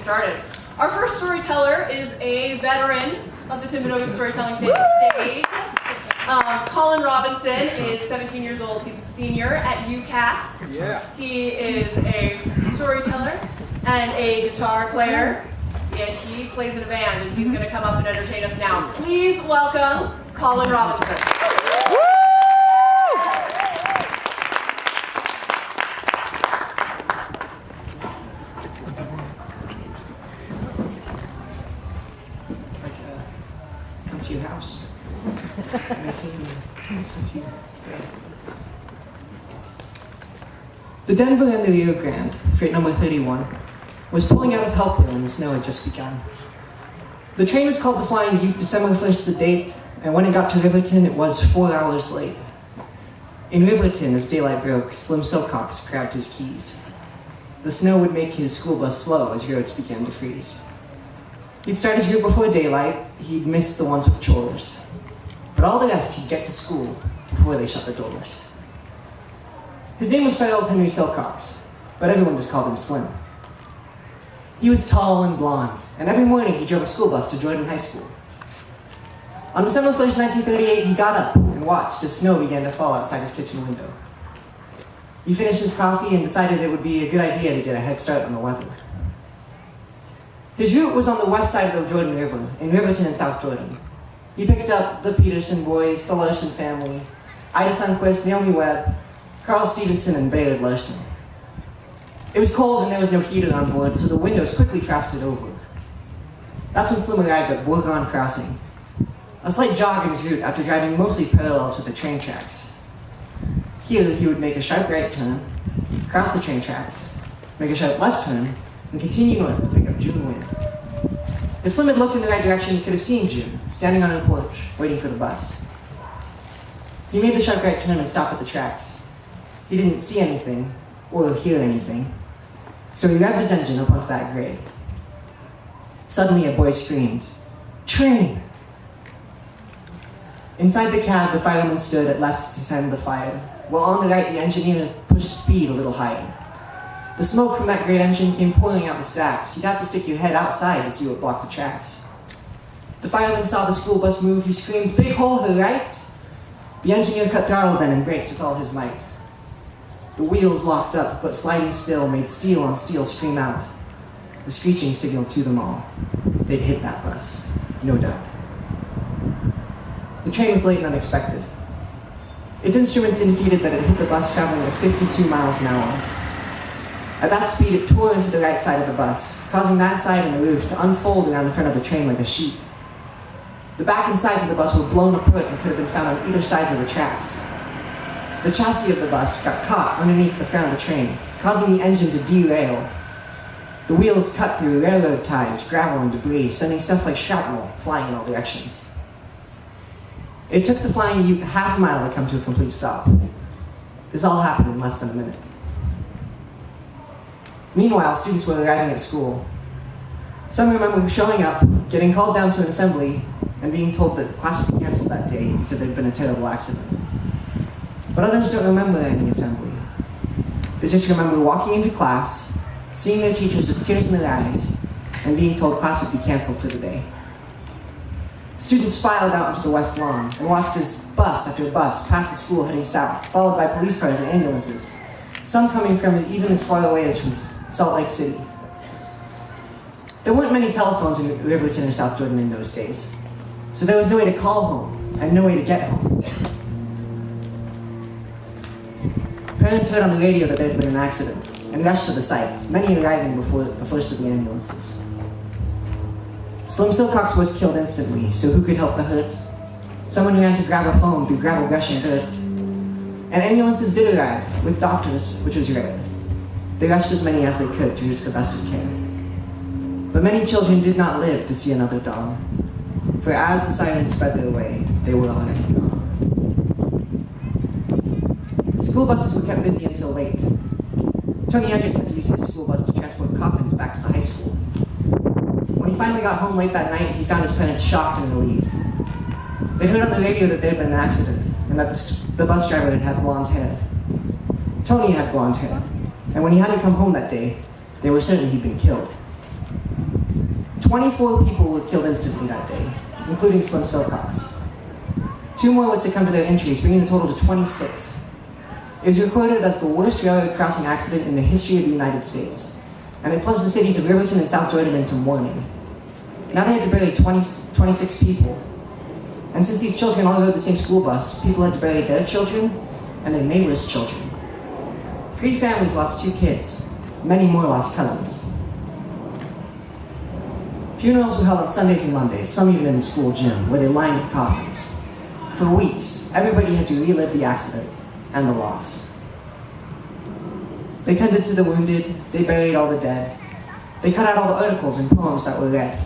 Started. Our first storyteller is a veteran of the Timpanogos Storytelling Festival. Colin Robinson is 17 years old. He's a senior at UCAS. Yeah. He is a storyteller and a guitar player, and he plays in a band, and he's going to come up and entertain us now. Please welcome Colin Robinson. Come to your house. The Denver and the Rio Grande, freight number 31, was pulling out of Helper and the snow had just begun. The train was called the Flying Butte, December 1st the date, and when it got to Riverton, it was 4 hours late. In Riverton, as daylight broke, Slim Silcox grabbed his keys. The snow would make his school bus slow as roads began to freeze. He'd start his group before daylight, he'd miss the ones with chores. But all the rest, he'd get to school before they shut the doors. His name was Federald Henry Silcox, but everyone just called him Slim. He was tall and blonde, and every morning he drove a school bus to Jordan High School. On December 1st, 1938, he got up and watched as snow began to fall outside his kitchen window. He finished his coffee and decided it would be a good idea to get a head start on the weather. His route was on the west side of the Jordan River, in Riverton and South Jordan. He picked up the Peterson boys, the Larson family, Ida Sundquist, Naomi Webb, Carl Stevenson, and Bayard Larson. It was cold and there was no heater on board, so the windows quickly frosted over. That's when Slim arrived at Bourgon Crossing, a slight jog in his route after driving mostly parallel to the train tracks. Here, he would make a sharp right turn, cross the train tracks, make a sharp left turn, and continue north to pick up June Wynn. If Slim had looked in the right direction, he could have seen June, standing on her porch, waiting for the bus. He made the sharp right turn and stopped at the tracks. He didn't see anything, or hear anything, so he revved his engine up onto that grade. Suddenly, a boy screamed, "Train!" Inside the cab, the fireman stood at left to tend the fire, while on the right, the engineer pushed speed a little higher. The smoke from that great engine came pouring out the stacks. You'd have to stick your head outside to see what blocked the tracks. The fireman saw the school bus move. He screamed, "Big hole here, right?" The engineer cut throttle then and braked with all his might. The wheels locked up, but sliding still made steel on steel scream out. The screeching signaled to them all. They'd hit that bus, no doubt. The train was late and unexpected. Its instruments indicated that it hit the bus traveling at 52 miles an hour. At that speed, it tore into the right side of the bus, causing that side and the roof to unfold around the front of the train like a sheet. The back and sides of the bus were blown apart and could have been found on either sides of the tracks. The chassis of the bus got caught underneath the front of the train, causing the engine to derail. The wheels cut through railroad ties, gravel, and debris, sending stuff like shrapnel flying in all directions. It took the Flying Butte half a mile to come to a complete stop. This all happened in less than a minute. Meanwhile, students were arriving at school. Some remember showing up, getting called down to an assembly, and being told that class would be canceled that day because there'd been a terrible accident. But others don't remember any assembly. They just remember walking into class, seeing their teachers with tears in their eyes, and being told class would be canceled for the day. Students filed out into the west lawn and watched as bus after bus passed the school heading south, followed by police cars and ambulances, some coming from even as far away as from Salt Lake City. There weren't many telephones in Riverton or South Jordan in those days, so there was no way to call home and no way to get home. Parents heard on the radio that there had been an accident and rushed to the site, many arriving before the first of the ambulances. Slim Silcox was killed instantly, so who could help the hurt? Someone ran to grab a phone through gravel, brush, and dirt. And ambulances did arrive, with doctors, which was rare. They rushed as many as they could to reach the best of care. But many children did not live to see another dawn, for as the sirens sped their way, they were already gone. School buses were kept busy until late. Tony Andrews had to use his school bus to transport coffins back to the high school. When he finally got home late that night, he found his parents shocked and relieved. They'd heard on the radio that there had been an accident, and that the bus driver had had blonde hair. Tony had blonde hair, and when he hadn't come home that day, they were certain he'd been killed. 24 people were killed instantly that day, including Slim Silcox. 2 more would succumb to their injuries, bringing the total to 26. It was recorded as the worst railroad crossing accident in the history of the United States, and it plunged the cities of Riverton and South Jordan into mourning. Now they had to bury 26 people. And since these children all rode the same school bus, people had to bury their children and their neighbors' children. 3 families lost 2 kids. Many more lost cousins. Funerals were held on Sundays and Mondays, some even in the school gym, where they lined the coffins. For weeks, everybody had to relive the accident and the loss. They tended to the wounded, they buried all the dead. They cut out all the articles and poems that were read.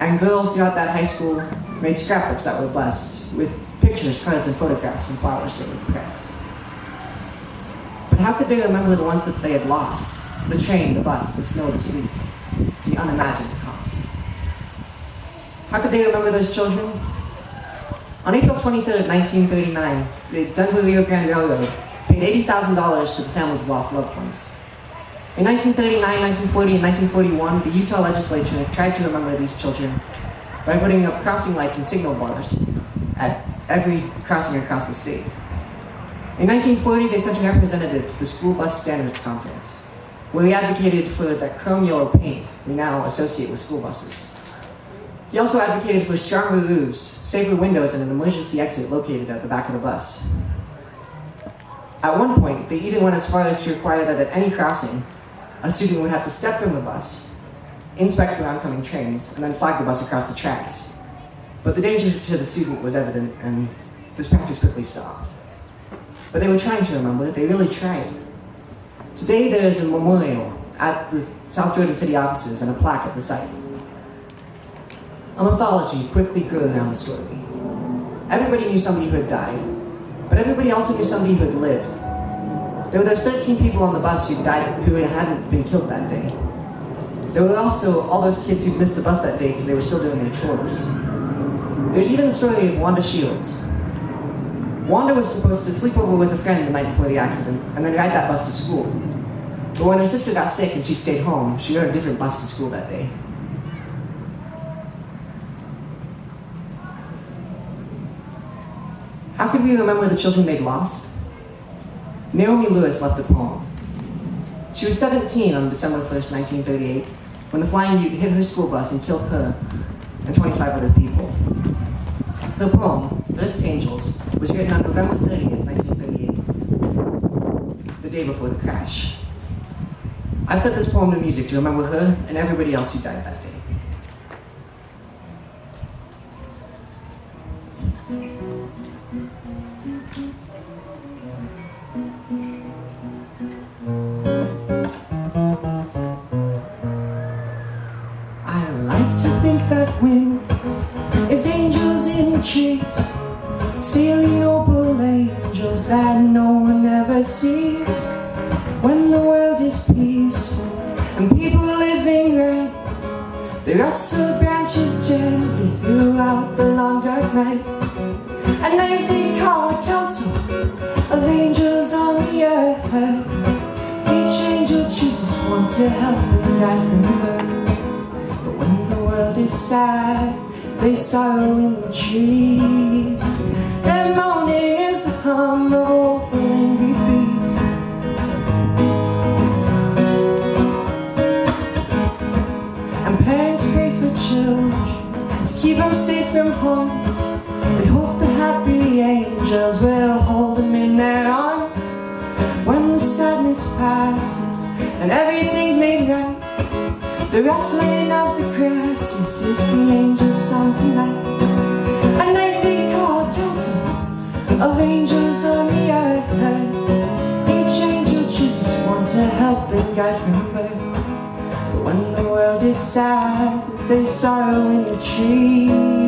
And girls throughout that high school made scrapbooks that were blessed, with pictures, cards, and photographs and flowers that were pressed. But how could they remember the ones that they had lost? The train, the bus, the snow, the sleet, the unimagined cost. How could they remember those children? On April 23rd, 1939, the Denver Rio Grande Railroad paid $80,000 to the families of lost loved ones. In 1939, 1940, and 1941, the Utah legislature tried to remember these children by putting up crossing lights and signal bars at every crossing across the state. In 1940, they sent a representative to the School Bus Standards Conference, where he advocated for that chrome yellow paint we now associate with school buses. He also advocated for stronger roofs, safer windows, and an emergency exit located at the back of the bus. At one point, they even went as far as to require that at any crossing, a student would have to step from the bus, inspect for oncoming trains, and then flag the bus across the tracks. But the danger to the student was evident, and this practice quickly stopped. But they were trying to remember, they really tried. Today there is a memorial at the South Jordan City offices and a plaque at the site. A mythology quickly grew around the story. Everybody knew somebody who had died, but everybody also knew somebody who had lived. There were those 13 people on the bus who died, who hadn't been killed that day. There were also all those kids who missed the bus that day because they were still doing their chores. There's even the story of Wanda Shields. Wanda was supposed to sleep over with a friend the night before the accident and then ride that bus to school. But when her sister got sick and she stayed home, she rode a different bus to school that day. How could we remember the children they'd lost? Naomi Lewis left a poem. She was 17 on December 1st, 1938, when the Flying Ute hit her school bus and killed her and 25 other people. Her poem, Earth's Angels, was written on November 30th, 1938, the day before the crash. I've set this poem to music to remember her and everybody else who died that day. I like to think that wind is angels in the trees, stealing noble angels that no one ever sees. When the world is peaceful and people living right, they rustle branches gently throughout the long dark night. At night they call a council of angels on the earth. Each angel chooses one to help and guide from birth. But when the world is sad, they sorrow in the trees. Their moaning is the hum of woeful angry bees. And parents pray for children to keep them safe from harm. They hope the happy angels will hold them in their arms. When the sadness passes and everything's made right, the rustling of the grasses is the angel's song tonight. At night they call a council of angels on the earth. Each angel chooses one to help and guide from birth. But when the world is sad, they sorrow in the trees.